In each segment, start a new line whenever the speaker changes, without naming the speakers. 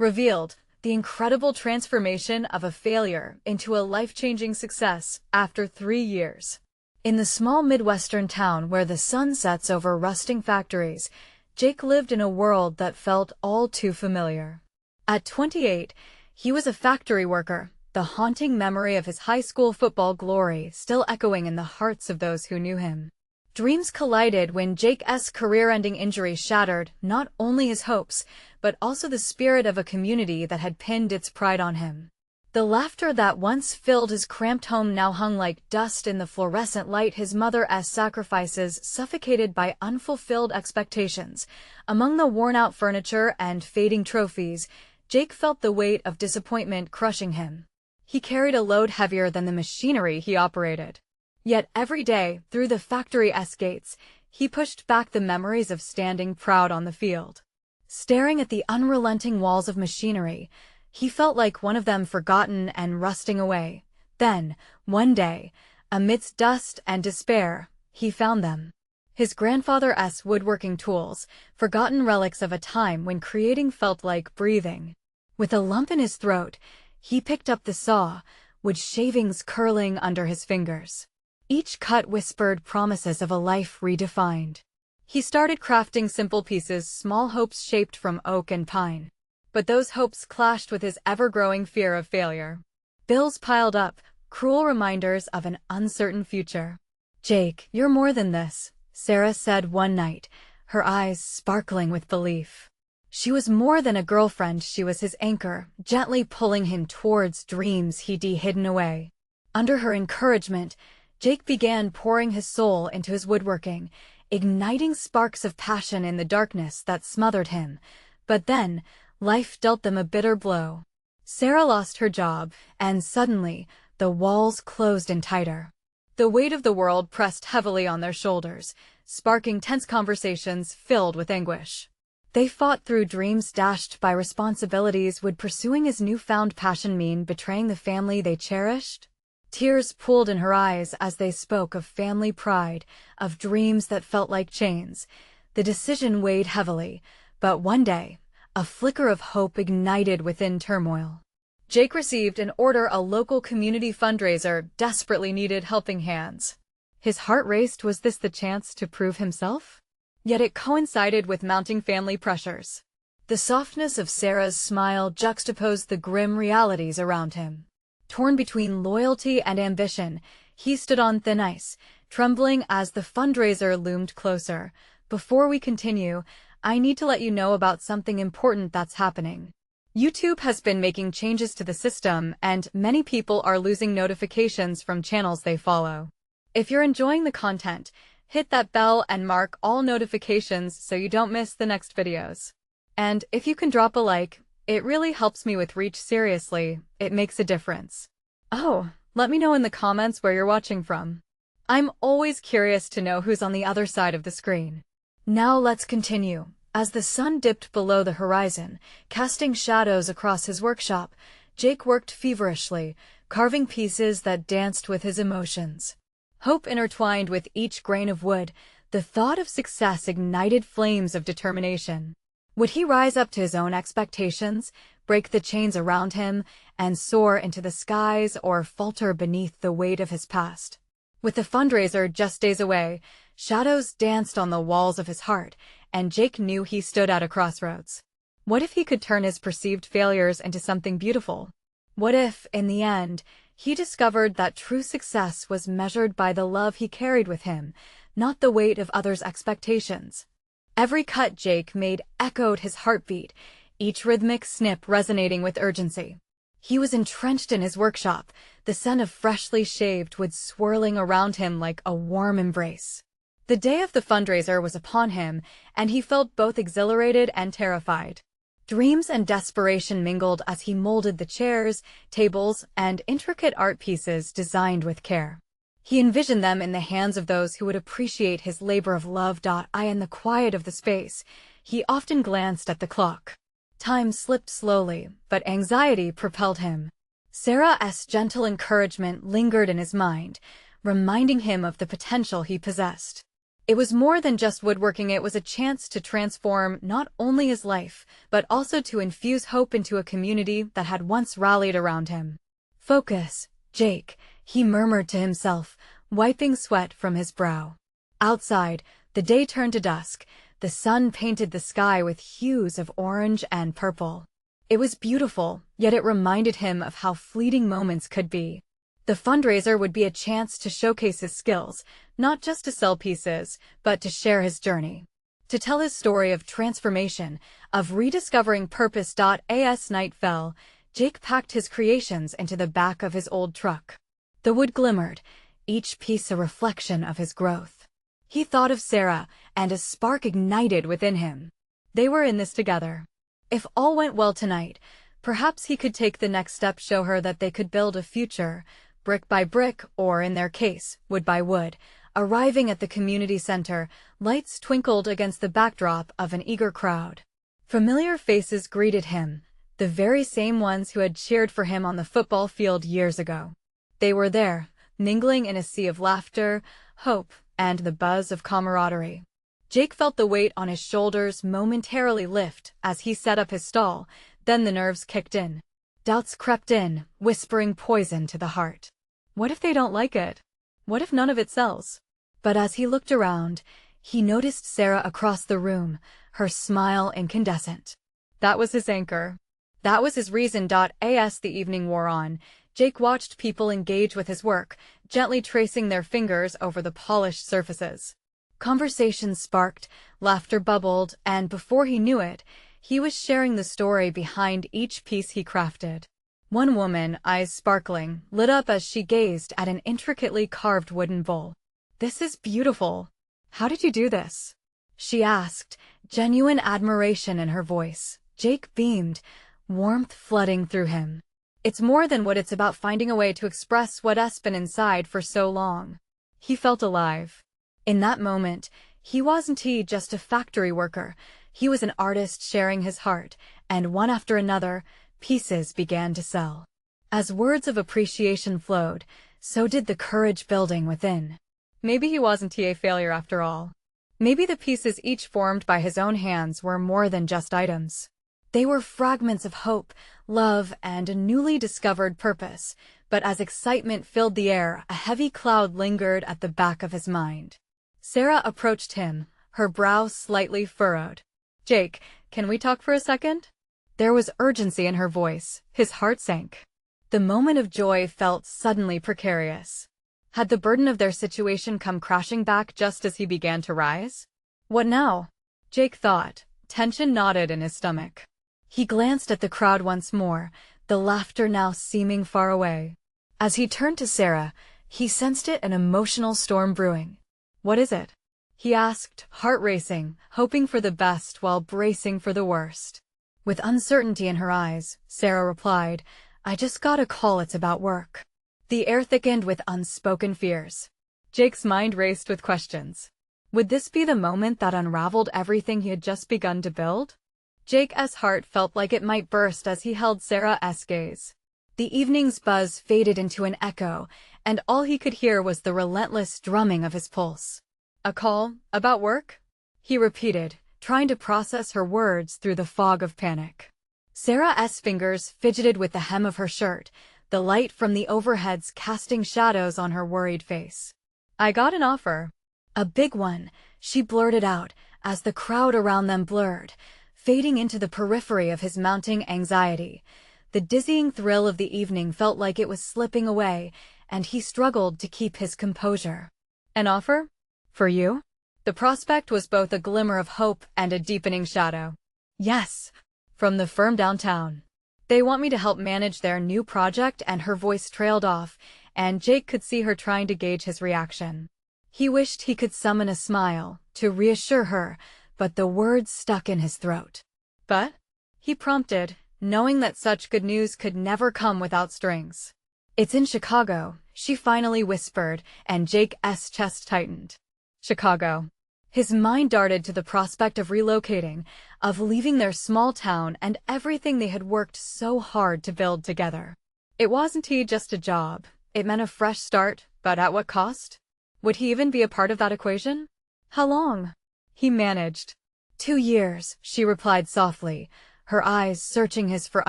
revealed the incredible transformation of a failure into a life-changing success after 3 years. In the small Midwestern town where the sun sets over rusting factories, Jake lived in a world that felt all too familiar. At 28, he was a factory worker, the haunting memory of his high school football glory still echoing in the hearts of those who knew him. Dreams collided when Jake's career-ending injury shattered not only his hopes, but also the spirit of a community that had pinned its pride on him. The laughter that once filled his cramped home now hung like dust in the fluorescent light his mother's sacrifices suffocated by unfulfilled expectations. Among the worn-out furniture and fading trophies, Jake felt the weight of disappointment crushing him. He carried a load heavier than the machinery he operated. Yet every day, through the factory's gates, he pushed back the memories of standing proud on the field. Staring at the unrelenting walls of machinery, he felt like one of them forgotten and rusting away. Then, one day, amidst dust and despair, he found them. His grandfather's woodworking tools, forgotten relics of a time when creating felt like breathing. With a lump in his throat, he picked up the saw, wood shavings curling under his fingers. Each cut whispered promises of a life redefined. He started crafting simple pieces, small hopes shaped from oak and pine. But those hopes clashed with his ever-growing fear of failure. Bills piled up, cruel reminders of an uncertain future. "Jake, you're more than this," Sarah said one night, her eyes sparkling with belief. She was more than a girlfriend, she was his anchor, gently pulling him towards dreams he'd hidden away. Under her encouragement, Jake began pouring his soul into his woodworking, igniting sparks of passion in the darkness that smothered him. But then, life dealt them a bitter blow. Sarah lost her job, and suddenly, the walls closed in tighter. The weight of the world pressed heavily on their shoulders, sparking tense conversations filled with anguish. They fought through dreams dashed by responsibilities. Would pursuing his newfound passion mean betraying the family they cherished? Tears pooled in her eyes as they spoke of family pride, of dreams that felt like chains. The decision weighed heavily, but one day, a flicker of hope ignited within turmoil. Jake received an order, a local community fundraiser desperately needed helping hands. His heart raced. Was this the chance to prove himself? Yet it coincided with mounting family pressures. The softness of Sarah's smile juxtaposed the grim realities around him. Torn between loyalty and ambition, he stood on thin ice, trembling as the fundraiser loomed closer. Before we continue, I need to let you know about something important that's happening. YouTube has been making changes to the system, and many people are losing notifications from channels they follow. If you're enjoying the content, hit that bell and mark all notifications so you don't miss the next videos. And if you can drop a like, it really helps me with reach. Seriously, it makes a difference. Oh, let me know in the comments where you're watching from. I'm always curious to know who's on the other side of the screen. Now let's continue. As the sun dipped below the horizon, casting shadows across his workshop, Jake worked feverishly, carving pieces that danced with his emotions. Hope intertwined with each grain of wood, the thought of success ignited flames of determination. Would he rise up to his own expectations, break the chains around him, and soar into the skies, or falter beneath the weight of his past? With the fundraiser just days away, shadows danced on the walls of his heart, and Jake knew he stood at a crossroads. What if he could turn his perceived failures into something beautiful? What if, in the end, he discovered that true success was measured by the love he carried with him, not the weight of others' expectations? Every cut Jake made echoed his heartbeat, each rhythmic snip resonating with urgency. He was entrenched in his workshop, the scent of freshly shaved wood swirling around him like a warm embrace. The day of the fundraiser was upon him, and he felt both exhilarated and terrified. Dreams and desperation mingled as he molded the chairs, tables, and intricate art pieces designed with care. He envisioned them in the hands of those who would appreciate his labor of love. In the quiet of the space, he often glanced at the clock. Time slipped slowly, but anxiety propelled him. Sarah's gentle encouragement lingered in his mind, reminding him of the potential he possessed. It was more than just woodworking, it was a chance to transform not only his life, but also to infuse hope into a community that had once rallied around him. Focus, Jake, he murmured to himself, wiping sweat from his brow. Outside, the day turned to dusk. The sun painted the sky with hues of orange and purple. It was beautiful, yet it reminded him of how fleeting moments could be. The fundraiser would be a chance to showcase his skills, not just to sell pieces, but to share his journey. To tell his story of transformation, of rediscovering purpose. As night fell, Jake packed his creations into the back of his old truck. The wood glimmered, each piece a reflection of his growth. He thought of Sarah, and a spark ignited within him. They were in this together. If all went well tonight, perhaps he could take the next step, show her that they could build a future, brick by brick, or in their case, wood by wood. Arriving at the community center, lights twinkled against the backdrop of an eager crowd. Familiar faces greeted him, the very same ones who had cheered for him on the football field years ago. They were there, mingling in a sea of laughter, hope, and the buzz of camaraderie. Jake felt the weight on his shoulders momentarily lift as he set up his stall, then the nerves kicked in. Doubts crept in, whispering poison to the heart. What if they don't like it? What if none of it sells? But as he looked around, he noticed Sarah across the room, her smile incandescent. That was his anchor. That was his reason. As the evening wore on, Jake watched people engage with his work, gently tracing their fingers over the polished surfaces. Conversations sparked, laughter bubbled, and before he knew it, he was sharing the story behind each piece he crafted. One woman, eyes sparkling, lit up as she gazed at an intricately carved wooden bowl. "This is beautiful. How did you do this?" she asked, genuine admiration in her voice. Jake beamed, warmth flooding through him. It's more than wood, it's about finding a way to express what's been inside for so long. He felt alive. In that moment, he wasn't just a factory worker. He was an artist sharing his heart, and one after another, pieces began to sell. As words of appreciation flowed, so did the courage building within. Maybe he wasn't a failure after all. Maybe the pieces each formed by his own hands were more than just items. They were fragments of hope, love, and a newly discovered purpose. But as excitement filled the air, a heavy cloud lingered at the back of his mind. Sarah approached him, her brow slightly furrowed. "Jake, can we talk for a second?" There was urgency in her voice. His heart sank. The moment of joy felt suddenly precarious. Had the burden of their situation come crashing back just as he began to rise? What now? Jake thought. Tension knotted in his stomach. He glanced at the crowd once more, the laughter now seeming far away. As he turned to Sarah, he sensed an emotional storm brewing. "What is it?" he asked, heart racing, hoping for the best while bracing for the worst. With uncertainty in her eyes, Sarah replied, "I just got a call, it's about work." The air thickened with unspoken fears. Jake's mind raced with questions. Would this be the moment that unraveled everything he had just begun to build? Jake's heart felt like it might burst as he held Sarah's gaze. The evening's buzz faded into an echo, and all he could hear was the relentless drumming of his pulse. "A call? About work?" he repeated, trying to process her words through the fog of panic. Sarah's fingers fidgeted with the hem of her shirt, the light from the overheads casting shadows on her worried face. "I got an offer." A big one, she blurted out, as the crowd around them blurred, fading into the periphery of his mounting anxiety. The dizzying thrill of the evening felt like it was slipping away, and he struggled to keep his composure. "An offer? For you?" The prospect was both a glimmer of hope and a deepening shadow. "Yes, from the firm downtown. They want me to help manage their new project," and her voice trailed off, and Jake could see her trying to gauge his reaction. He wished he could summon a smile to reassure her, but the words stuck in his throat. "But?" he prompted, knowing that such good news could never come without strings. "It's in Chicago," she finally whispered, and Jake's chest tightened. Chicago. His mind darted to the prospect of relocating, of leaving their small town and everything they had worked so hard to build together. It wasn't just a job. It meant a fresh start, but at what cost? Would he even be a part of that equation? How long? He managed. 2 years, she replied softly, her eyes searching his for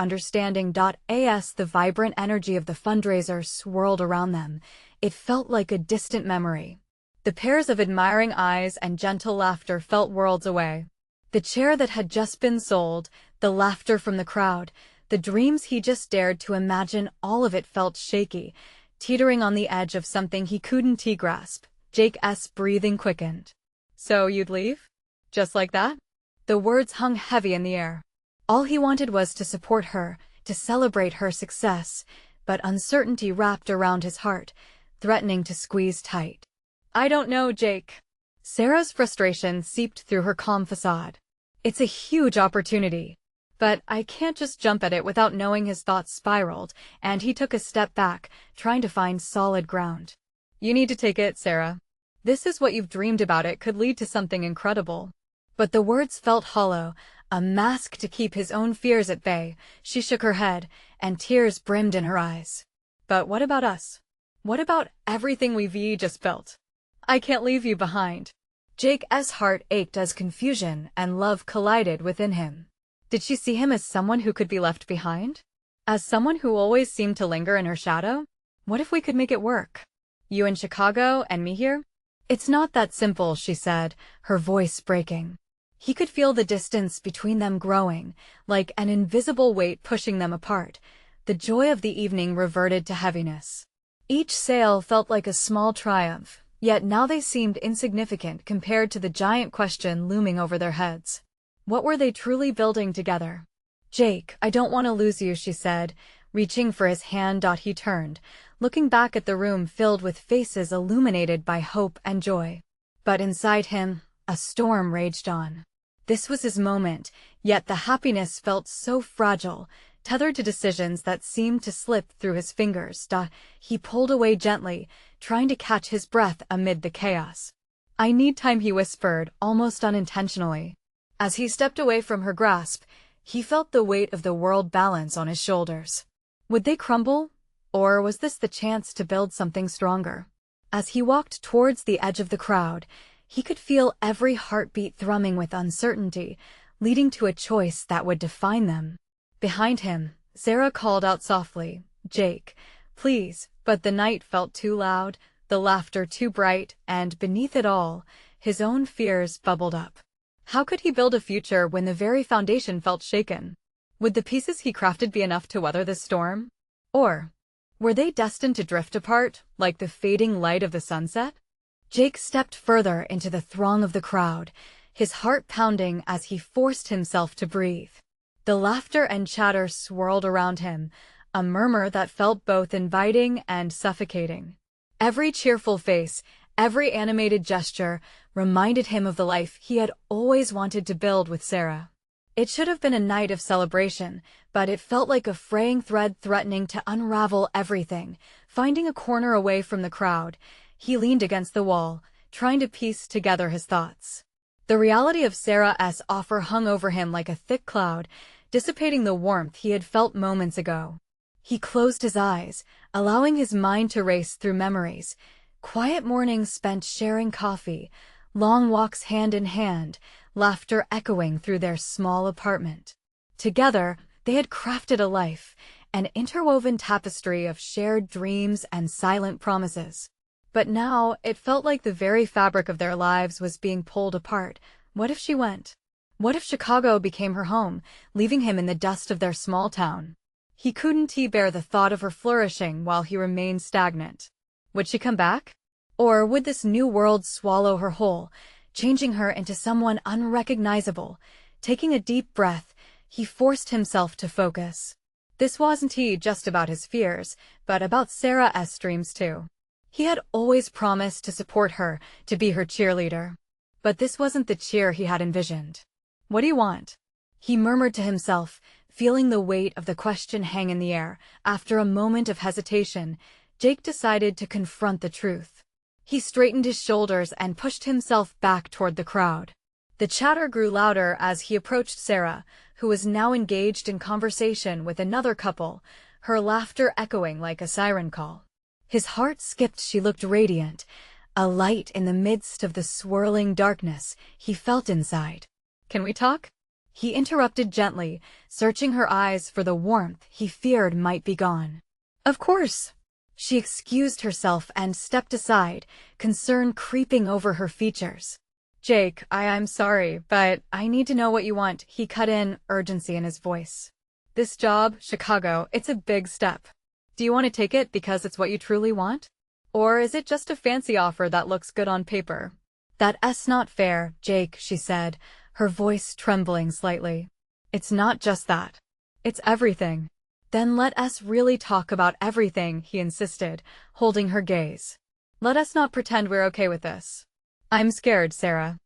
understanding. As the vibrant energy of the fundraiser swirled around them, it felt like a distant memory. The pairs of admiring eyes and gentle laughter felt worlds away. The chair that had just been sold, the laughter from the crowd, the dreams he just dared to imagine, all of it felt shaky, teetering on the edge of something he couldn't grasp. Jake's breathing quickened. So you'd leave? Just like that? The words hung heavy in the air. All he wanted was to support her, to celebrate her success, but uncertainty wrapped around his heart, threatening to squeeze tight. I don't know, Jake. Sarah's frustration seeped through her calm facade. It's a huge opportunity. But I can't just jump at it without knowing. His thoughts spiraled, and he took a step back, trying to find solid ground. You need to take it, Sarah. This is what you've dreamed about. It could lead to something incredible. But the words felt hollow, a mask to keep his own fears at bay. She shook her head, and tears brimmed in her eyes. But what about us? What about everything we've just built? I can't leave you behind. Jake's heart ached as confusion and love collided within him. Did she see him as someone who could be left behind? As someone who always seemed to linger in her shadow? What if we could make it work? You in Chicago and me here? It's not that simple, she said, her voice breaking. He could feel the distance between them growing, like an invisible weight pushing them apart. The joy of the evening reverted to heaviness. Each sale felt like a small triumph, yet now they seemed insignificant compared to the giant question looming over their heads. What were they truly building together? Jake, I don't want to lose you, she said, reaching for his hand. He turned, looking back at the room filled with faces illuminated by hope and joy. But inside him, a storm raged on. This was his moment, yet the happiness felt so fragile, tethered to decisions that seemed to slip through his fingers. He pulled away gently, trying to catch his breath amid the chaos. I need time, he whispered, almost unintentionally. As he stepped away from her grasp, he felt the weight of the world balance on his shoulders. Would they crumble? Or was this the chance to build something stronger? As he walked towards the edge of the crowd, he could feel every heartbeat thrumming with uncertainty, leading to a choice that would define them. Behind him, Sarah called out softly, Jake, please, but the night felt too loud, the laughter too bright, and beneath it all, his own fears bubbled up. How could he build a future when the very foundation felt shaken? Would the pieces he crafted be enough to weather this storm? Or were they destined to drift apart, like the fading light of the sunset? Jake stepped further into the throng of the crowd, his heart pounding as he forced himself to breathe. The laughter and chatter swirled around him, a murmur that felt both inviting and suffocating. Every cheerful face, every animated gesture, reminded him of the life he had always wanted to build with Sarah. It should have been a night of celebration, but it felt like a fraying thread threatening to unravel everything. Finding a corner away from the crowd, he leaned against the wall, trying to piece together his thoughts. The reality of Sarah's offer hung over him like a thick cloud, dissipating the warmth he had felt moments ago. He closed his eyes, allowing his mind to race through memories. Quiet mornings spent sharing coffee, long walks hand in hand, laughter echoing through their small apartment. Together, they had crafted a life, an interwoven tapestry of shared dreams and silent promises. But now, it felt like the very fabric of their lives was being pulled apart. What if she went? What if Chicago became her home, leaving him in the dust of their small town? He couldn't bear the thought of her flourishing while he remained stagnant. Would she come back? Or would this new world swallow her whole, changing her into someone unrecognizable? Taking a deep breath, he forced himself to focus. This wasn't just about his fears, but about Sarah's dreams too. He had always promised to support her, to be her cheerleader. But this wasn't the cheer he had envisioned. What do you want? He murmured to himself, feeling the weight of the question hang in the air. After a moment of hesitation, Jake decided to confront the truth. He straightened his shoulders and pushed himself back toward the crowd. The chatter grew louder as he approached Sarah, who was now engaged in conversation with another couple, her laughter echoing like a siren call. His heart skipped. She looked radiant, A light in the midst of the swirling darkness he felt inside. "Can we talk?" He interrupted gently, searching her eyes for the warmth he feared might be gone. "Of course." She excused herself and stepped aside, concern creeping over her features. "Jake, I'm sorry, but I need to know what you want," he cut in, urgency in his voice. "This job, Chicago, it's a big step. Do you want to take it because it's what you truly want? Or is it just a fancy offer that looks good on paper?" "That's not fair, Jake," she said, her voice trembling slightly. "It's not just that. It's everything." "Then let us really talk about everything," he insisted, holding her gaze. "Let us not pretend we're okay with this. I'm scared, Sarah.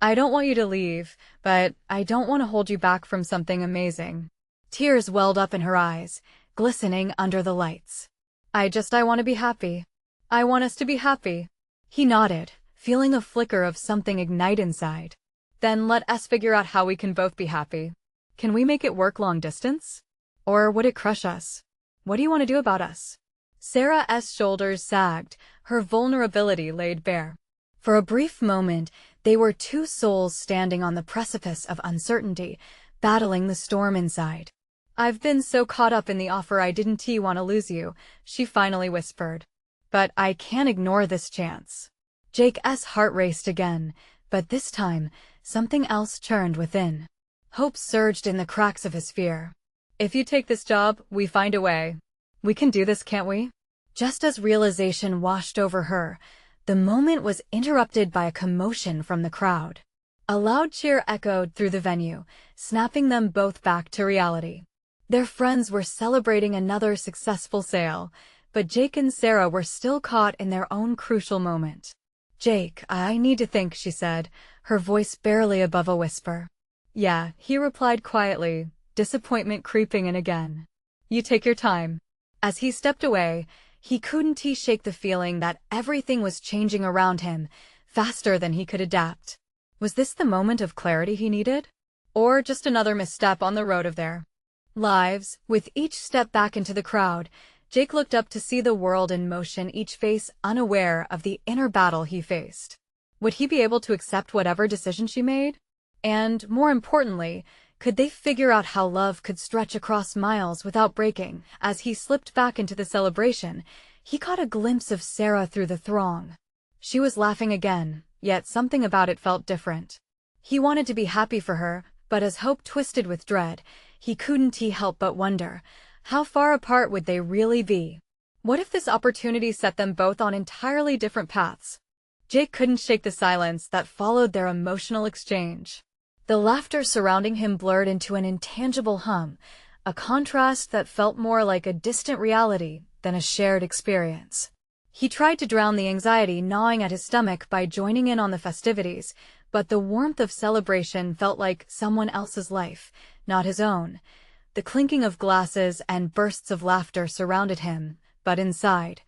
I don't want you to leave, but I don't want to hold you back from something amazing." Tears welled up in her eyes, glistening under the lights. I want to be happy. I want us to be happy." He nodded, feeling a flicker of something ignite inside. "Then let us figure out how we can both be happy. Can we make it work long distance? Or would it crush us? What do you want to do about us?" Sarah's shoulders sagged, her vulnerability laid bare. For a brief moment, they were two souls standing on the precipice of uncertainty, battling the storm inside. "I've been so caught up in the offer I didn't want to lose you," she finally whispered. "But I can't ignore this chance." Jake's heart raced again, but this time, something else churned within. Hope surged in the cracks of his fear. "If you take this job, we find a way. We can do this, can't we?" Just as realization washed over her, the moment was interrupted by a commotion from the crowd. A loud cheer echoed through the venue, snapping them both back to reality. Their friends were celebrating another successful sale, but Jake and Sarah were still caught in their own crucial moment. "Jake, I need to think," she said, her voice barely above a whisper. "Yeah," he replied quietly, disappointment creeping in again. "You take your time." As he stepped away, he couldn't shake the feeling that everything was changing around him, faster than he could adapt. Was this the moment of clarity he needed? Or just another misstep on the road of their lives? With each step back into the crowd, Jake looked up to see the world in motion, each face unaware of the inner battle he faced. Would he be able to accept whatever decision she made? And, more importantly, could they figure out how love could stretch across miles without breaking? As he slipped back into the celebration, he caught a glimpse of Sarah through the throng. She was laughing again, yet something about it felt different. He wanted to be happy for her, but as hope twisted with dread, he couldn't help but wonder, how far apart would they really be? What if this opportunity set them both on entirely different paths? Jake couldn't shake the silence that followed their emotional exchange. The laughter surrounding him blurred into an intangible hum, a contrast that felt more like a distant reality than a shared experience. He tried to drown the anxiety gnawing at his stomach by joining in on the festivities, but the warmth of celebration felt like someone else's life, not his own. The clinking of glasses and bursts of laughter surrounded him, but inside,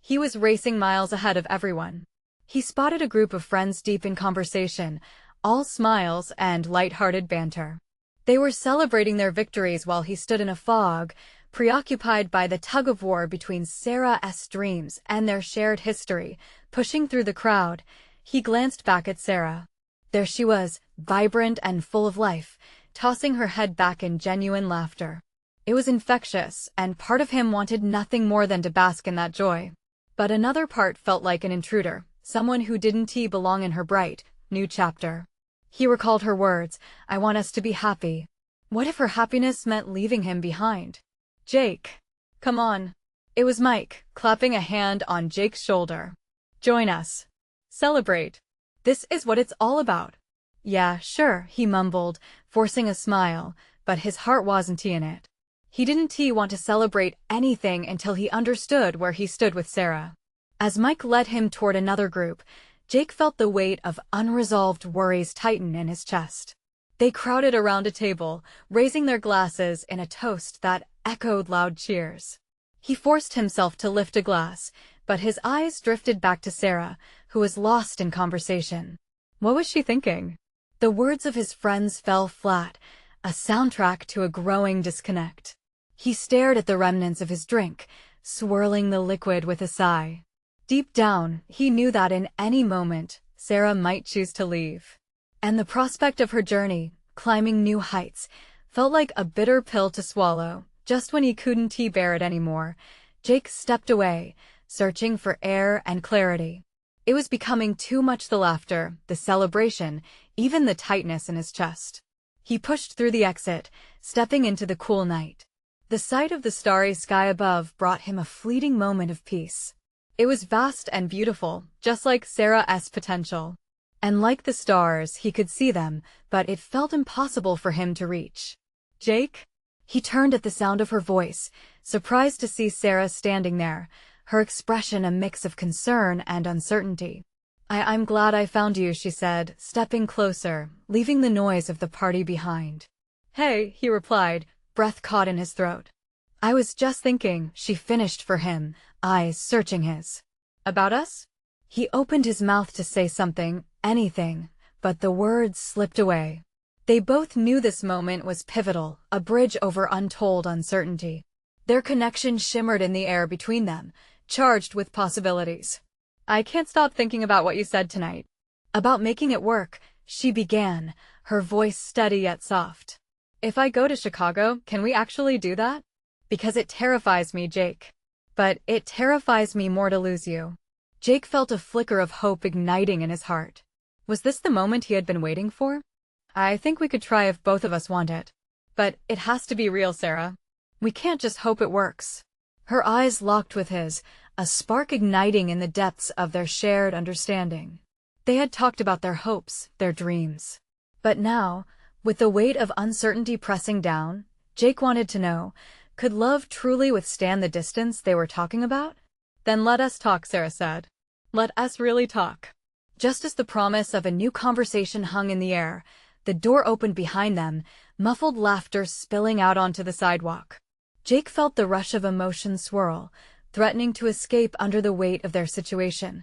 he was racing miles ahead of everyone. He spotted a group of friends deep in conversation, all smiles and light-hearted banter. They were celebrating their victories while he stood in a fog, preoccupied by the tug-of-war between Sarah's dreams and their shared history. Pushing through the crowd, he glanced back at Sarah. There she was, vibrant and full of life, tossing her head back in genuine laughter. It was infectious, and part of him wanted nothing more than to bask in that joy. But another part felt like an intruder, someone who didn't belong in her bright, new chapter. He recalled her words, "I want us to be happy." What if her happiness meant leaving him behind? "Jake, come on." It was Mike, clapping a hand on Jake's shoulder. "Join us. Celebrate. This is what it's all about." "Yeah, sure," he mumbled, forcing a smile, but his heart wasn't in it. He didn't want to celebrate anything until he understood where he stood with Sarah. As Mike led him toward another group, Jake felt the weight of unresolved worries tighten in his chest. They crowded around a table, raising their glasses in a toast that echoed loud cheers. He forced himself to lift a glass, but his eyes drifted back to Sarah, who was lost in conversation. What was she thinking? The words of his friends fell flat, a soundtrack to a growing disconnect. He stared at the remnants of his drink, swirling the liquid with a sigh. Deep down, he knew that in any moment, Sarah might choose to leave. And the prospect of her journey, climbing new heights, felt like a bitter pill to swallow. Just when he couldn't bear it anymore, Jake stepped away, searching for air and clarity. It was becoming too much, the laughter, the celebration, even the tightness in his chest. He pushed through the exit, stepping into the cool night. The sight of the starry sky above brought him a fleeting moment of peace. It was vast and beautiful, just like Sarah's potential. And like the stars, he could see them, but it felt impossible for him to reach. Jake? He turned at the sound of her voice, surprised to see Sarah standing there, her expression a mix of concern and uncertainty. I'm glad I found you, she said, stepping closer, leaving the noise of the party behind. Hey, he replied, breath caught in his throat. I was just thinking, she finished for him, eyes searching his. About us? He opened his mouth to say something, anything, but the words slipped away. They both knew this moment was pivotal, a bridge over untold uncertainty. Their connection shimmered in the air between them, charged with possibilities. I can't stop thinking about what you said tonight. About making it work, she began, her voice steady yet soft. If I go to Chicago, can we actually do that? Because it terrifies me, Jake. But it terrifies me more to lose you. Jake felt a flicker of hope igniting in his heart. Was this the moment he had been waiting for? I think we could try if both of us want it. But it has to be real, Sarah. We can't just hope it works. Her eyes locked with his, a spark igniting in the depths of their shared understanding. They had talked about their hopes, their dreams. But now, with the weight of uncertainty pressing down, Jake wanted to know, could love truly withstand the distance they were talking about? Then let us talk, Sarah said. Let us really talk. Just as the promise of a new conversation hung in the air, the door opened behind them, muffled laughter spilling out onto the sidewalk. Jake felt the rush of emotion swirl, threatening to escape under the weight of their situation.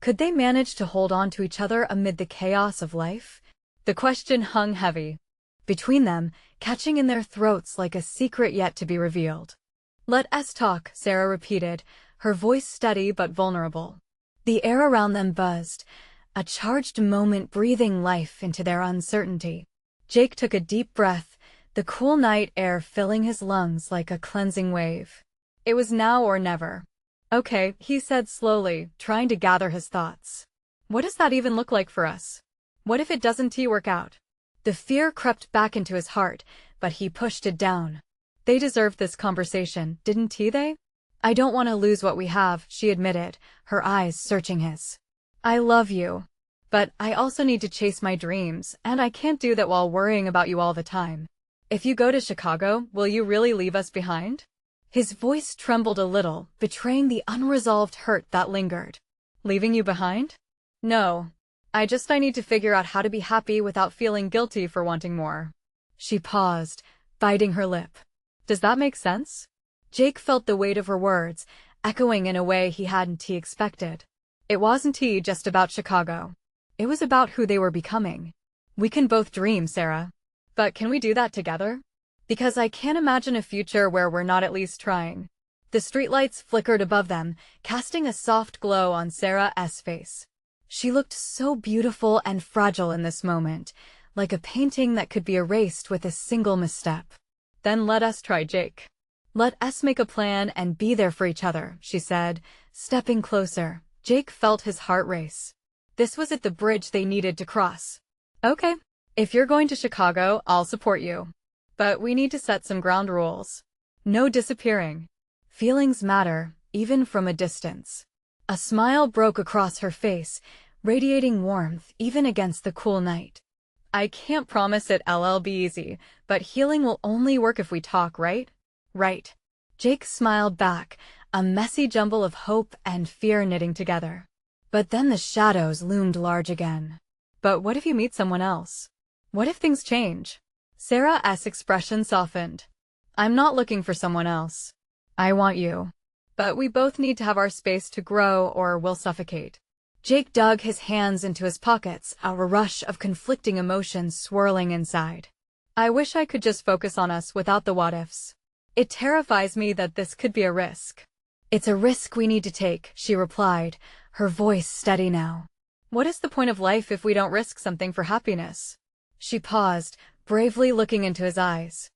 Could they manage to hold on to each other amid the chaos of life? The question hung heavy between them, catching in their throats like a secret yet to be revealed. Let us talk, Sarah repeated, her voice steady but vulnerable. The air around them buzzed, a charged moment breathing life into their uncertainty. Jake took a deep breath, the cool night air filling his lungs like a cleansing wave. It was now or never. Okay, he said slowly, trying to gather his thoughts. What does that even look like for us? What if it doesn't work out? The fear crept back into his heart, but he pushed it down. They deserved this conversation, didn't they? I don't want to lose what we have, she admitted, her eyes searching his. I love you. But I also need to chase my dreams, and I can't do that while worrying about you all the time. If you go to Chicago, will you really leave us behind? His voice trembled a little, betraying the unresolved hurt that lingered. Leaving you behind? No. I need to figure out how to be happy without feeling guilty for wanting more. She paused, biting her lip. Does that make sense? Jake felt the weight of her words, echoing in a way he hadn't expected. It wasn't just about Chicago. It was about who they were becoming. We can both dream, Sarah. But can we do that together? Because I can't imagine a future where we're not at least trying. The streetlights flickered above them, casting a soft glow on Sarah's face. She looked so beautiful and fragile in this moment, like a painting that could be erased with a single misstep. Then let us try, Jake. Let us make a plan and be there for each other, she said, stepping closer. Jake felt his heart race. This was the bridge they needed to cross. Okay. If you're going to Chicago, I'll support you. But we need to set some ground rules. No disappearing. Feelings matter, even from a distance. A smile broke across her face, radiating warmth even against the cool night. I can't promise it'll be easy, but healing will only work if we talk, right? Right. Jake smiled back, a messy jumble of hope and fear knitting together. But then the shadows loomed large again. But what if you meet someone else? What if things change? Sarah's expression softened. I'm not looking for someone else. I want you. But we both need to have our space to grow or we'll suffocate. Jake dug his hands into his pockets, a rush of conflicting emotions swirling inside. I wish I could just focus on us without the what-ifs. It terrifies me that this could be a risk. It's a risk we need to take, she replied, her voice steady now. What is the point of life if we don't risk something for happiness? She paused, bravely looking into his eyes.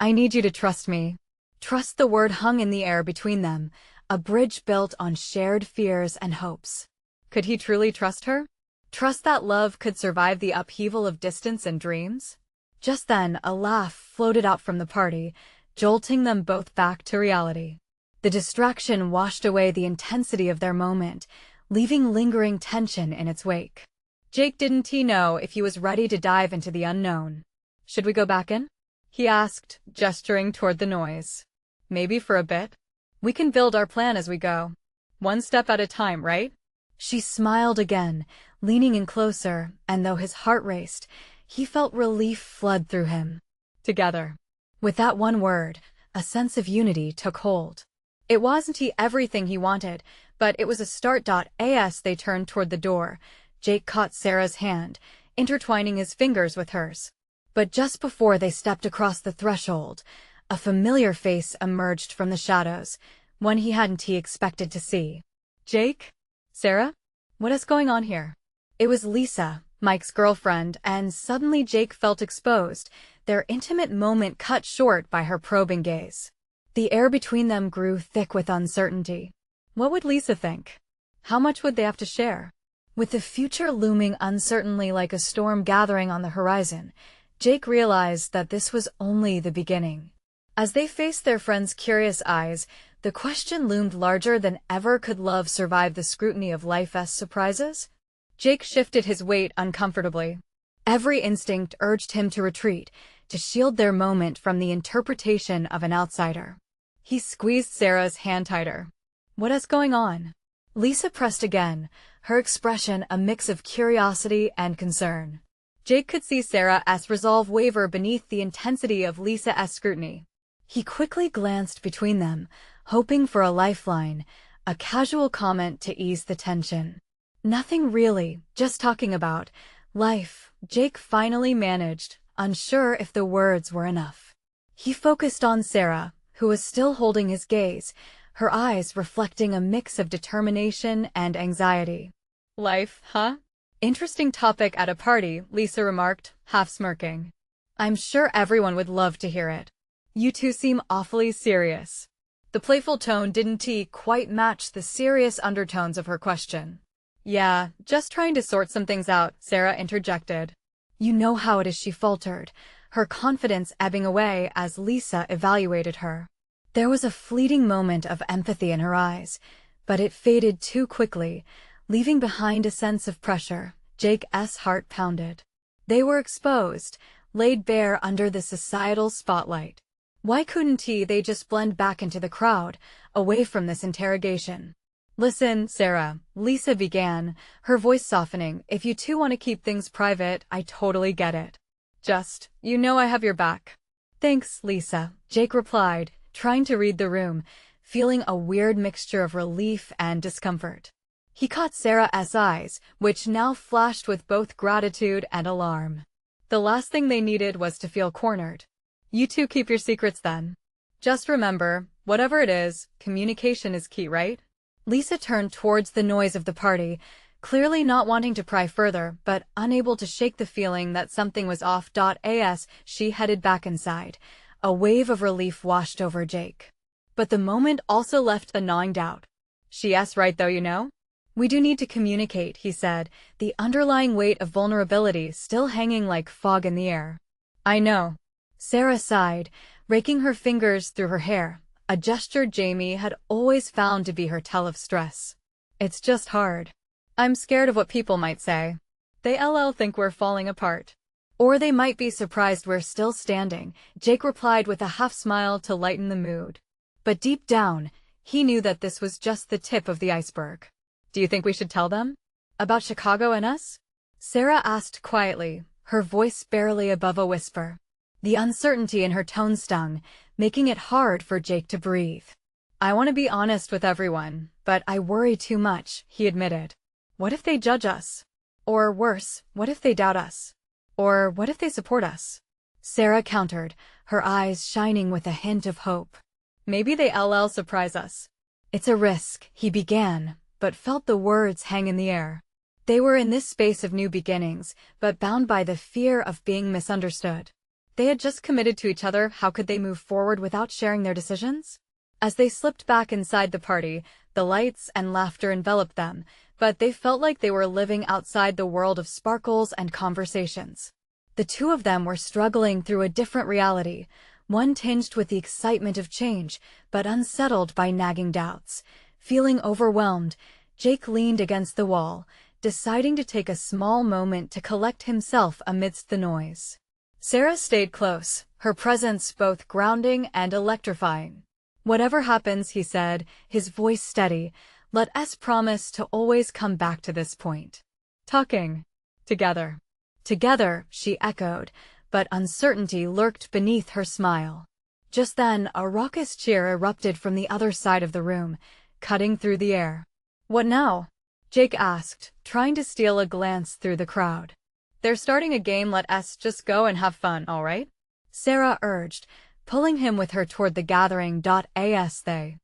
I need you to trust me. Trust, the word hung in the air between them, a bridge built on shared fears and hopes. Could he truly trust her? Trust that love could survive the upheaval of distance and dreams? Just then, a laugh floated out from the party, jolting them both back to reality. The distraction washed away the intensity of their moment, leaving lingering tension in its wake. Jake, didn't he know if he was ready to dive into the unknown? Should we go back in? He asked, gesturing toward the noise. Maybe for a bit. We can build our plan as we go. One step at a time, right? She smiled again, leaning in closer, and though his heart raced, he felt relief flood through him. Together. With that one word, a sense of unity took hold. It wasn't everything he wanted, but it was a start. As they turned toward the door, Jake caught Sarah's hand, intertwining his fingers with hers. But just before they stepped across the threshold, a familiar face emerged from the shadows, one he hadn't expected to see. Jake? Sarah? What is going on here? It was Lisa, Mike's girlfriend, and suddenly Jake felt exposed, their intimate moment cut short by her probing gaze. The air between them grew thick with uncertainty. What would Lisa think? How much would they have to share? With the future looming uncertainly like a storm gathering on the horizon, Jake realized that this was only the beginning. As they faced their friend's curious eyes, the question loomed larger than ever: could love survive the scrutiny of life's surprises? Jake shifted his weight uncomfortably. Every instinct urged him to retreat, to shield their moment from the interpretation of an outsider. He squeezed Sarah's hand tighter. What is going on? Lisa pressed again, her expression a mix of curiosity and concern. Jake could see Sarah's resolve waver beneath the intensity of Lisa's scrutiny. He quickly glanced between them, hoping for a lifeline, a casual comment to ease the tension. Nothing really, just talking about life, Jake finally managed, unsure if the words were enough. He focused on Sarah, who was still holding his gaze, her eyes reflecting a mix of determination and anxiety. Life, huh? Interesting topic at a party, Lisa remarked, half smirking. I'm sure everyone would love to hear it. You two seem awfully serious. The playful tone didn't quite match the serious undertones of her question. Yeah, just trying to sort some things out, Sarah interjected. You know how it is, she faltered, her confidence ebbing away as Lisa evaluated her. There was a fleeting moment of empathy in her eyes, but it faded too quickly, leaving behind a sense of pressure. Jake's heart pounded. They were exposed, laid bare under the societal spotlight. Why couldn't they just blend back into the crowd, away from this interrogation? Listen, Sarah, Lisa began, her voice softening. If you two want to keep things private, I totally get it. Just, I have your back. Thanks, Lisa, Jake replied, trying to read the room, feeling a weird mixture of relief and discomfort. He caught Sarah's eyes, which now flashed with both gratitude and alarm. The last thing they needed was to feel cornered. You two keep your secrets then. Just remember, whatever it is, communication is key, right? Lisa turned towards the noise of the party, clearly not wanting to pry further, but unable to shake the feeling that something was off. As she headed back inside, a wave of relief washed over Jake. But the moment also left a gnawing doubt. She's right though, We do need to communicate, he said, the underlying weight of vulnerability still hanging like fog in the air. I know. Sarah sighed, raking her fingers through her hair, a gesture Jamie had always found to be her tell of stress. It's just hard. I'm scared of what people might say. They think we're falling apart. Or they might be surprised we're still standing, Jake replied with a half smile to lighten the mood. But deep down, he knew that this was just the tip of the iceberg. Do you think we should tell them? About Chicago and us? Sarah asked quietly, her voice barely above a whisper. The uncertainty in her tone stung, making it hard for Jake to breathe. I want to be honest with everyone, but I worry too much, he admitted. What if they judge us? Or worse, what if they doubt us? Or what if they support us? Sarah countered, her eyes shining with a hint of hope. Maybe they surprise us. It's a risk, he began, but felt the words hang in the air. They were in this space of new beginnings, but bound by the fear of being misunderstood. They had just committed to each other, how could they move forward without sharing their decisions? As they slipped back inside the party, the lights and laughter enveloped them, but they felt like they were living outside the world of sparkles and conversations. The two of them were struggling through a different reality, one tinged with the excitement of change, but unsettled by nagging doubts. Feeling overwhelmed, Jake leaned against the wall, deciding to take a small moment to collect himself amidst the noise. Sarah stayed close, her presence both grounding and electrifying. Whatever happens, he said, his voice steady, let us promise to always come back to this point. Talking. Together. Together, she echoed, but uncertainty lurked beneath her smile. Just then, a raucous cheer erupted from the other side of the room, cutting through the air. What now? Jake asked, trying to steal a glance through the crowd. They're starting a game, let us just go and have fun, all right? Sarah urged, pulling him with her toward the gathering. As they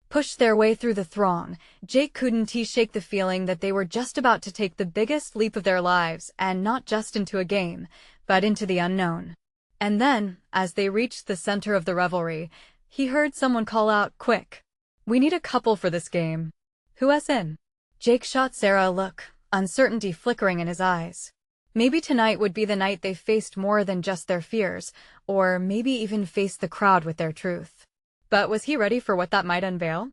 pushed their way through the throng, Jake couldn't shake the feeling that they were just about to take the biggest leap of their lives, and not just into a game, but into the unknown. And then, as they reached the center of the revelry, he heard someone call out, quick. We need a couple for this game. Who's in? Jake shot Sarah a look, uncertainty flickering in his eyes. Maybe tonight would be the night they faced more than just their fears, or maybe even faced the crowd with their truth. But was he ready for what that might unveil?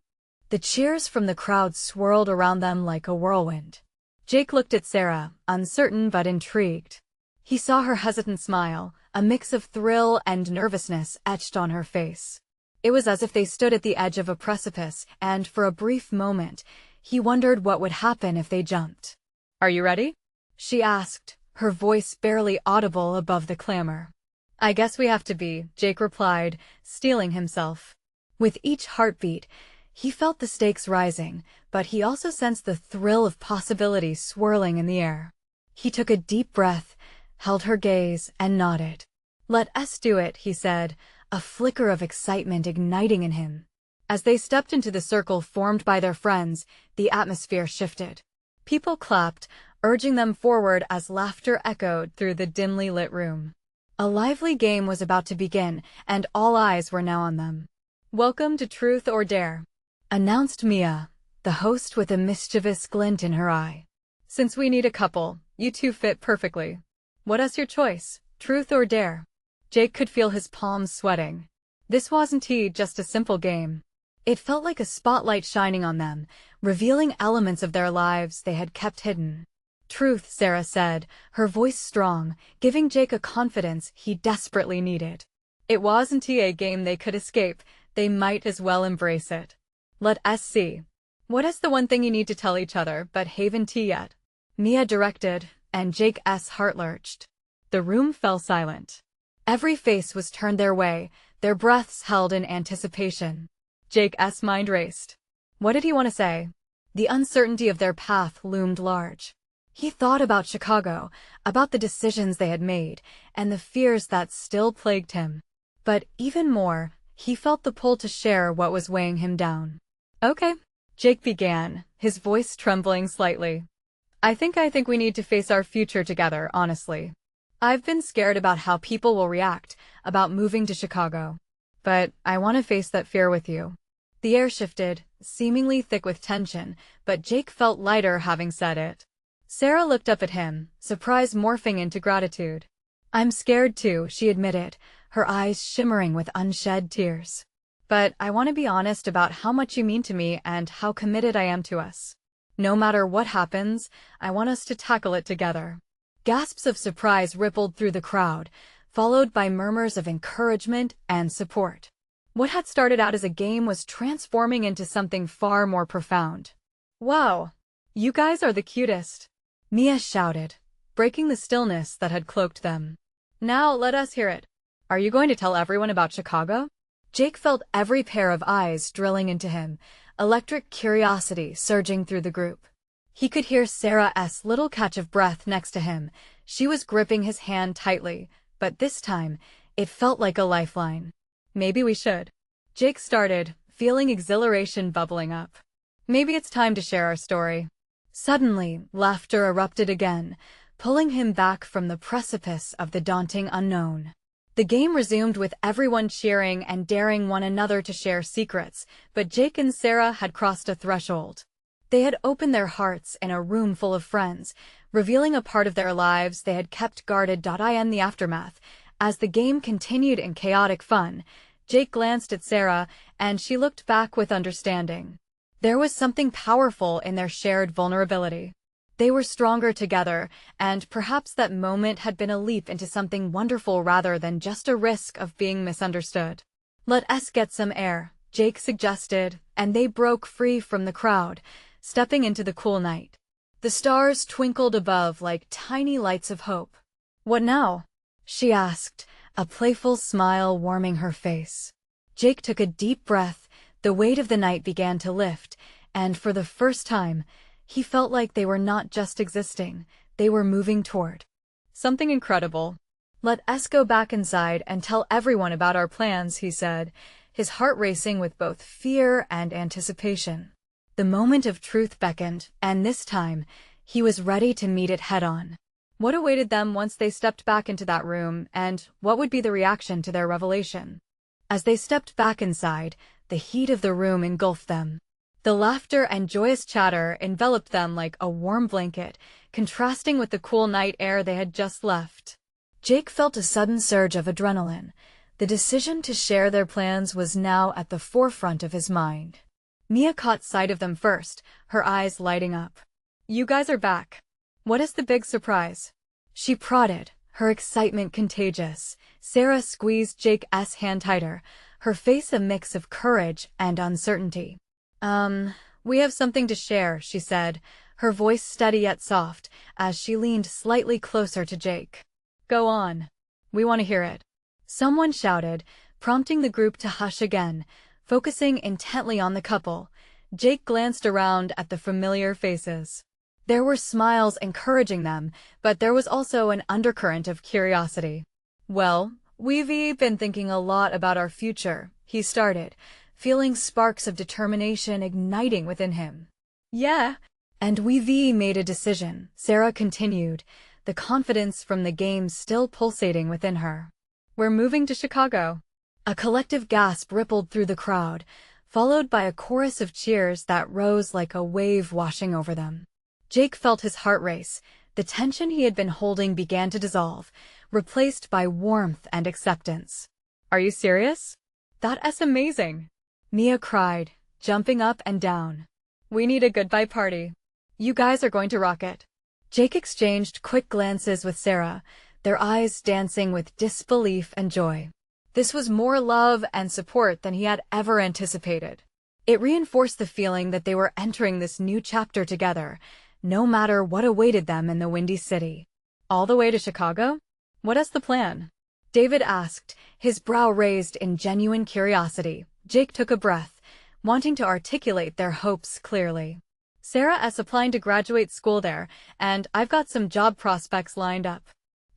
The cheers from the crowd swirled around them like a whirlwind. Jake looked at Sarah, uncertain but intrigued. He saw her hesitant smile, a mix of thrill and nervousness etched on her face. It was as if they stood at the edge of a precipice, and for a brief moment, he wondered what would happen if they jumped. Are you ready? She asked, her voice barely audible above the clamor. I guess we have to be, Jake replied, steeling himself. With each heartbeat, he felt the stakes rising, but he also sensed the thrill of possibility swirling in the air. He took a deep breath, held her gaze, and nodded. Let us do it, he said, a flicker of excitement igniting in him. As they stepped into the circle formed by their friends, the atmosphere shifted. People clapped, urging them forward as laughter echoed through the dimly lit room. A lively game was about to begin, and all eyes were now on them. Welcome to Truth or Dare, announced Mia, the host with a mischievous glint in her eye. Since we need a couple, you two fit perfectly. What's your choice, truth or dare? Jake could feel his palms sweating. This wasn't just a simple game. It felt like a spotlight shining on them, revealing elements of their lives they had kept hidden. Truth, Sarah said, her voice strong, giving Jake a confidence he desperately needed. It wasn't a game they could escape, they might as well embrace it. Let us see. What is the one thing you need to tell each other but haven't yet? Mia directed, and Jake's heart lurched. The room fell silent. Every face was turned their way, their breaths held in anticipation. Jake's mind raced. What did he want to say? The uncertainty of their path loomed large. He thought about Chicago, about the decisions they had made, and the fears that still plagued him. But even more, he felt the pull to share what was weighing him down. Okay, Jake began, his voice trembling slightly. I think we need to face our future together, honestly. I've been scared about how people will react, about moving to Chicago. But I want to face that fear with you. The air shifted, seemingly thick with tension, but Jake felt lighter having said it. Sarah looked up at him, surprise morphing into gratitude. I'm scared too, she admitted, her eyes shimmering with unshed tears. But I want to be honest about how much you mean to me and how committed I am to us. No matter what happens, I want us to tackle it together. Gasps of surprise rippled through the crowd, followed by murmurs of encouragement and support. What had started out as a game was transforming into something far more profound. Wow! You guys are the cutest! Mia shouted, breaking the stillness that had cloaked them. Now let us hear it. Are you going to tell everyone about Chicago? Jake felt every pair of eyes drilling into him, electric curiosity surging through the group. He could hear Sarah's little catch of breath next to him. She was gripping his hand tightly, but this time, it felt like a lifeline. Maybe we should. Jake started, feeling exhilaration bubbling up. Maybe it's time to share our story. Suddenly, laughter erupted again, pulling him back from the precipice of the daunting unknown. The game resumed with everyone cheering and daring one another to share secrets, but Jake and Sarah had crossed a threshold. They had opened their hearts in a room full of friends, revealing a part of their lives they had kept guarded. In the aftermath, as the game continued in chaotic fun, Jake glanced at Sarah, and she looked back with understanding. There was something powerful in their shared vulnerability. They were stronger together, and perhaps that moment had been a leap into something wonderful rather than just a risk of being misunderstood. "Let us get some air," Jake suggested, and they broke free from the crowd, stepping into the cool night. The stars twinkled above like tiny lights of hope. "What now?" she asked, a playful smile warming her face. Jake took a deep breath. The weight of the night began to lift, and for the first time, he felt like they were not just existing, they were moving toward something incredible. "Let us go back inside and tell everyone about our plans," he said, his heart racing with both fear and anticipation. The moment of truth beckoned, and this time, he was ready to meet it head-on. What awaited them once they stepped back into that room, and what would be the reaction to their revelation? As they stepped back inside, the heat of the room engulfed them. The laughter and joyous chatter enveloped them like a warm blanket, contrasting with the cool night air they had just left. Jake felt a sudden surge of adrenaline. The decision to share their plans was now at the forefront of his mind. Mia caught sight of them first, her eyes lighting up. "You guys are back. What is the big surprise?" She prodded, her excitement contagious. Sarah squeezed Jake's hand tighter, her face a mix of courage and uncertainty. We have something to share," she said, her voice steady yet soft, as she leaned slightly closer to Jake. "Go on. We want to hear it," someone shouted, prompting the group to hush again, focusing intently on the couple. Jake glanced around at the familiar faces. There were smiles encouraging them, but there was also an undercurrent of curiosity. "Well, we've been thinking a lot about our future," he started, feeling sparks of determination igniting within him. "Yeah, and we've made a decision," Sarah continued, the confidence from the game still pulsating within her. "We're moving to Chicago." A collective gasp rippled through the crowd, followed by a chorus of cheers that rose like a wave washing over them. Jake felt his heart race. The tension he had been holding began to dissolve, replaced by warmth and acceptance. "Are you serious? That's amazing!" Mia cried, jumping up and down. "We need a goodbye party. You guys are going to rock it." Jake exchanged quick glances with Sarah, their eyes dancing with disbelief and joy. This was more love and support than he had ever anticipated. It reinforced the feeling that they were entering this new chapter together, no matter what awaited them in the Windy City. "All the way to Chicago? What is the plan?" David asked, his brow raised in genuine curiosity. Jake took a breath, wanting to articulate their hopes clearly. "Sarah's applying to graduate school there, and I've got some job prospects lined up.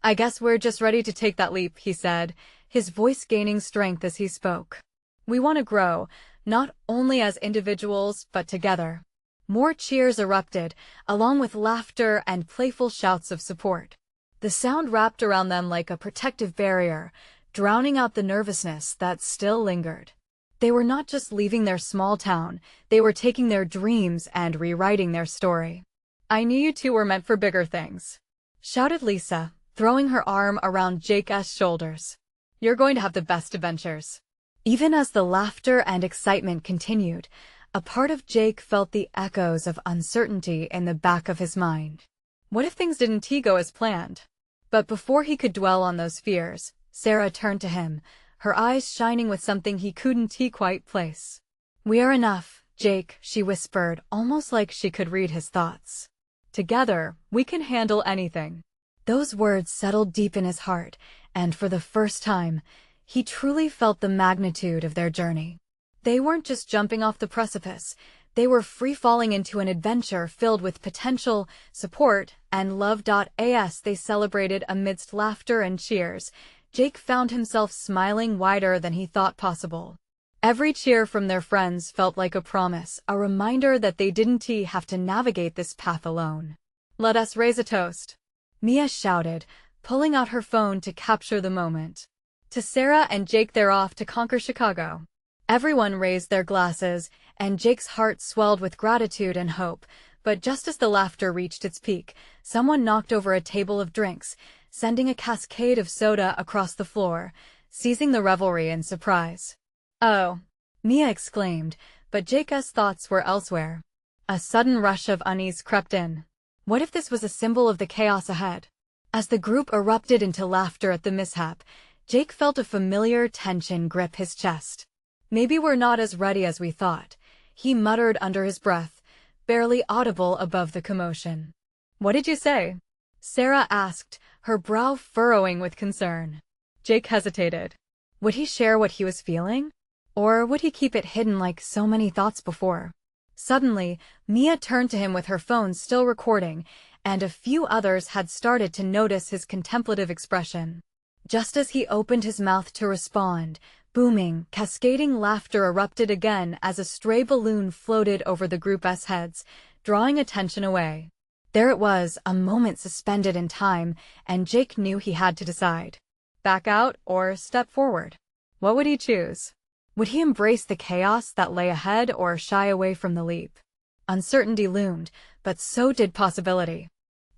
I guess we're just ready to take that leap," he said, his voice gaining strength as he spoke. "We want to grow, not only as individuals, but together." More cheers erupted, along with laughter and playful shouts of support. The sound wrapped around them like a protective barrier, drowning out the nervousness that still lingered. They were not just leaving their small town, they were taking their dreams and rewriting their story. "I knew you two were meant for bigger things," shouted Lisa, throwing her arm around Jake's shoulders. "You're going to have the best adventures." Even as the laughter and excitement continued, a part of Jake felt the echoes of uncertainty in the back of his mind. What if things didn't go as planned? But before he could dwell on those fears, Sarah turned to him, her eyes shining with something he couldn't quite place. "We are enough, Jake," she whispered, almost like she could read his thoughts. "Together, we can handle anything." Those words settled deep in his heart, and for the first time, he truly felt the magnitude of their journey. They weren't just jumping off the precipice, they were free-falling into an adventure filled with potential, support, and love. As they celebrated amidst laughter and cheers, Jake found himself smiling wider than he thought possible. Every cheer from their friends felt like a promise, a reminder that they didn't have to navigate this path alone. "Let us raise a toast," Mia shouted, pulling out her phone to capture the moment. "To Sarah and Jake, they're off to conquer Chicago." Everyone raised their glasses, and Jake's heart swelled with gratitude and hope. But just as the laughter reached its peak, someone knocked over a table of drinks, sending a cascade of soda across the floor, seizing the revelry in surprise. "Oh," Mia exclaimed, but Jake's thoughts were elsewhere. A sudden rush of unease crept in. What if this was a symbol of the chaos ahead? As the group erupted into laughter at the mishap, Jake felt a familiar tension grip his chest. "Maybe we're not as ready as we thought," he muttered under his breath, barely audible above the commotion. "What did you say?" Sarah asked, her brow furrowing with concern. Jake hesitated. Would he share what he was feeling? Or would he keep it hidden like so many thoughts before? Suddenly, Mia turned to him with her phone still recording, and a few others had started to notice his contemplative expression. Just as he opened his mouth to respond, booming, cascading laughter erupted again as a stray balloon floated over the group's heads, drawing attention away. There it was, a moment suspended in time, and Jake knew he had to decide. Back out or step forward? What would he choose? Would he embrace the chaos that lay ahead or shy away from the leap? Uncertainty loomed, but so did possibility.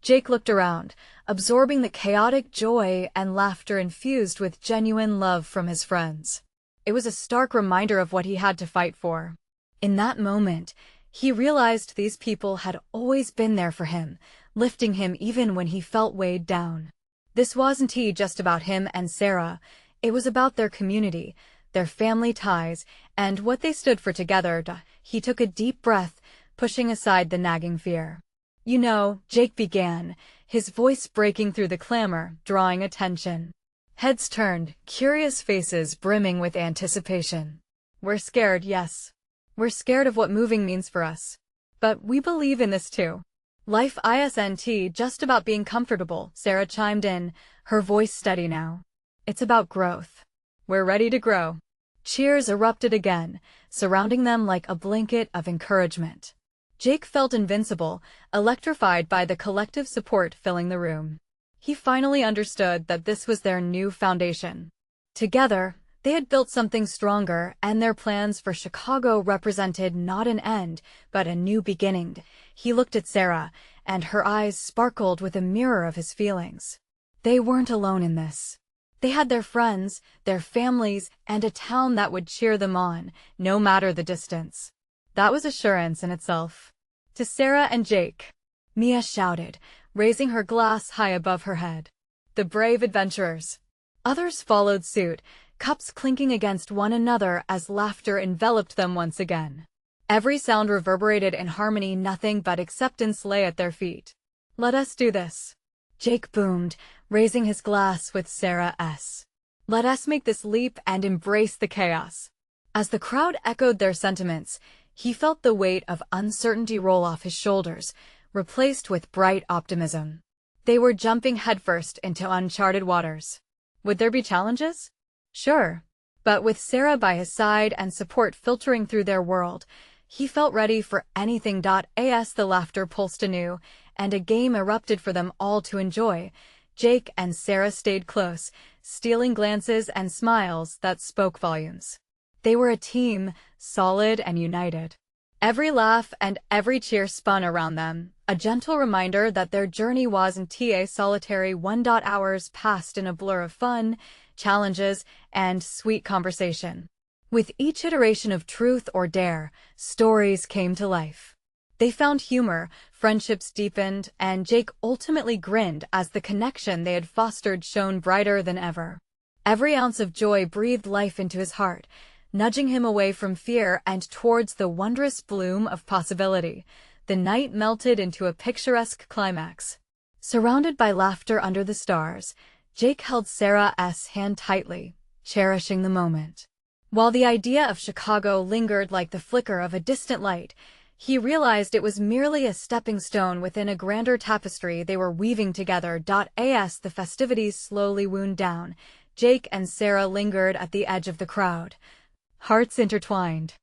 Jake looked around, absorbing the chaotic joy and laughter infused with genuine love from his friends. It was a stark reminder of what he had to fight for. In that moment, he realized these people had always been there for him, lifting him even when he felt weighed down. This wasn't just about him and Sarah, it was about their community, their family ties, and what they stood for together. He took a deep breath, pushing aside the nagging fear. "You know," Jake began, his voice breaking through the clamor, drawing attention. Heads turned, curious faces brimming with anticipation. "We're scared, yes. We're scared of what moving means for us. But we believe in this too. Life isn't just about being comfortable," Sarah chimed in, her voice steady now. "It's about growth. We're ready to grow." Cheers erupted again, surrounding them like a blanket of encouragement. Jake felt invincible, electrified by the collective support filling the room. He finally understood that this was their new foundation. Together, they had built something stronger, and their plans for Chicago represented not an end, but a new beginning. He looked at Sarah, and her eyes sparkled with a mirror of his feelings. They weren't alone in this. They had their friends, their families, and a town that would cheer them on, no matter the distance. That was assurance in itself. "To Sarah and Jake," Mia shouted, raising her glass high above her head. "The brave adventurers." Others followed suit, cups clinking against one another as laughter enveloped them once again. Every sound reverberated in harmony, nothing but acceptance lay at their feet. "Let us do this," Jake boomed, raising his glass with Sarah's. "Let us make this leap and embrace the chaos." As the crowd echoed their sentiments, he felt the weight of uncertainty roll off his shoulders, replaced with bright optimism. They were jumping headfirst into uncharted waters. Would there be challenges? Sure. But with Sarah by his side and support filtering through their world, he felt ready for anything. As the laughter pulsed anew, and a game erupted for them all to enjoy, Jake and Sarah stayed close, stealing glances and smiles that spoke volumes. They were a team, solid and united. Every laugh and every cheer spun around them, a gentle reminder that their journey wasn't a solitary one. Hours passed in a blur of fun, challenges, and sweet conversation. With each iteration of truth or dare, stories came to life. They found humor, friendships deepened, and Jake ultimately grinned as the connection they had fostered shone brighter than ever. Every ounce of joy breathed life into his heart, nudging him away from fear and towards the wondrous bloom of possibility. The night melted into a picturesque climax. Surrounded by laughter under the stars, Jake held Sarah's hand tightly, cherishing the moment. While the idea of Chicago lingered like the flicker of a distant light, he realized it was merely a stepping stone within a grander tapestry they were weaving together. As the festivities slowly wound down, Jake and Sarah lingered at the edge of the crowd, hearts intertwined.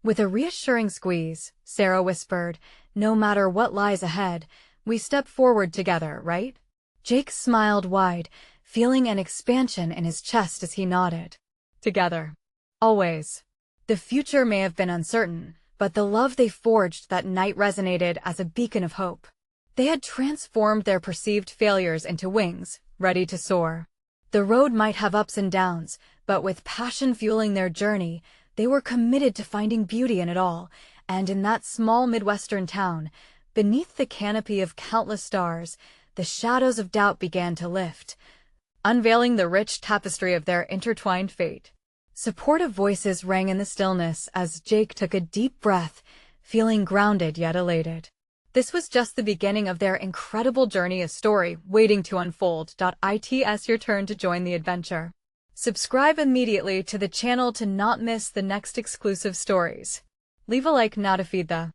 With a reassuring squeeze, Sarah whispered, "No matter what lies ahead, we step forward together, right?" Jake smiled wide, feeling an expansion in his chest as he nodded. Together. Always. The future may have been uncertain, but the love they forged that night resonated as a beacon of hope. They had transformed their perceived failures into wings, ready to soar. The road might have ups and downs, but with passion fueling their journey, they were committed to finding beauty in it all, and in that small Midwestern town, beneath the canopy of countless stars, the shadows of doubt began to lift, unveiling the rich tapestry of their intertwined fate. Supportive voices rang in the stillness as Jake took a deep breath, feeling grounded yet elated. This was just the beginning of their incredible journey, a story waiting to unfold. It's your turn to join the adventure. Subscribe immediately to the channel to not miss the next exclusive stories. Leave a like now to feed the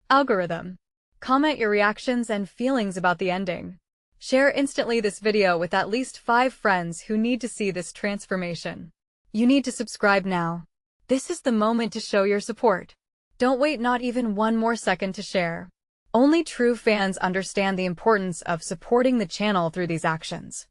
algorithm. Comment your reactions and feelings about the ending. Share instantly this video with at least 5 friends who need to see this transformation. You need to subscribe now. This is the moment to show your support. Don't wait not even one more second to share. Only true fans understand the importance of supporting the channel through these actions.